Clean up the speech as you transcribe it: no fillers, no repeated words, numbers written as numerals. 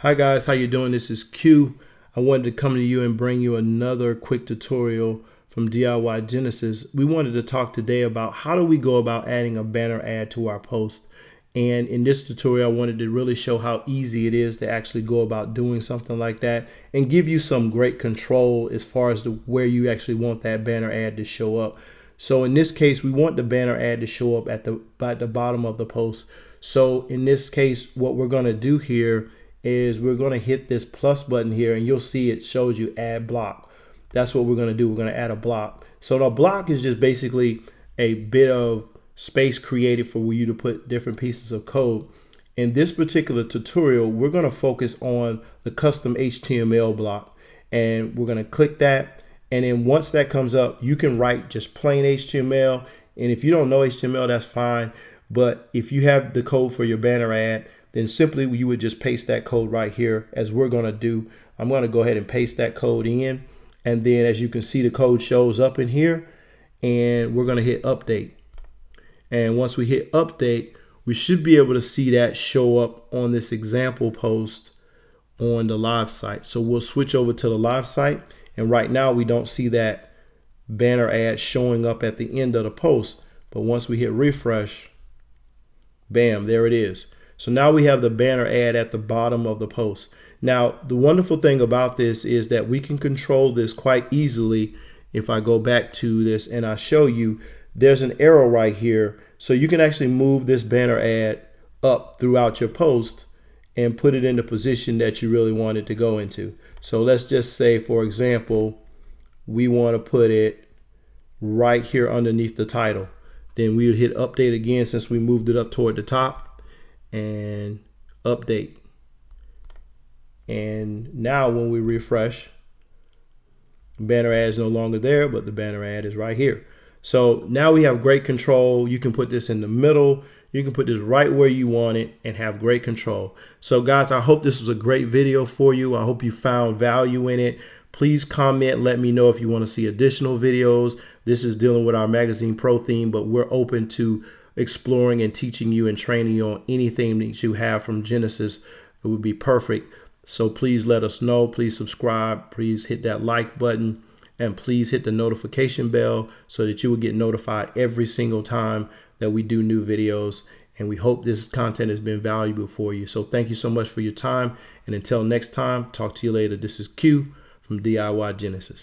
Hi guys, how you doing? This is Q. I wanted to come to you and bring you another quick tutorial from diygenesis. We wanted to talk today about how do we go about adding a banner ad to our post. And in this tutorial, I wanted to really show how easy it is to actually go about doing something like that and give you some great control as far as where you actually want that banner ad to show up. So in this case, we want the banner ad to show up at the bottom of the post. So in this case, what we're going to do here is we're going to hit this plus button here, and you'll see it shows you add block. That's what we're going to do. We're going to add a block. So the block is just basically a bit of space created for you to put different pieces of code. In this particular tutorial, we're going to focus on the custom HTML block, and we're going to click that. And then once that comes up, you can write just plain HTML. And if you don't know HTML, that's fine. But if you have the code for your banner ad, then simply you would just paste that code right here, as we're going to do. I'm going to go ahead and paste that code in. And then as you can see, the code shows up in here, and we're going to hit update. And once we hit update, we should be able to see that show up on this example post on the live site. So we'll switch over to the live site. And right now we don't see that banner ad showing up at the end of the post. But once we hit refresh, bam, there it is. So now we have the banner ad at the bottom of the post. Now, the wonderful thing about this is that we can control this quite easily. If I go back to this and I show you, there's an arrow right here. So you can actually move this banner ad up throughout your post and put it in the position that you really want it to go into. So let's just say, for example, we want to put it right here underneath the title. Then we would hit update again, since we moved it up toward the top, and update. And now when we refresh, banner ad is no longer there, but the banner ad is right here. So now we have great control. You can put this in the middle. You can put this right where you want it and have great control. So guys, I hope this was a great video for you. I hope you found value in it. Please comment, let me know if you want to see additional videos. This is dealing with our Magazine Pro theme, but we're open to exploring and teaching you and training you on anything that you have from Genesis. It would be perfect. So please let us know. Please subscribe. Please hit that like button. And please hit the notification bell so that you will get notified every single time that we do new videos. And we hope this content has been valuable for you. So thank you so much for your time. And until next time, talk to you later. This is Q from diygenesis.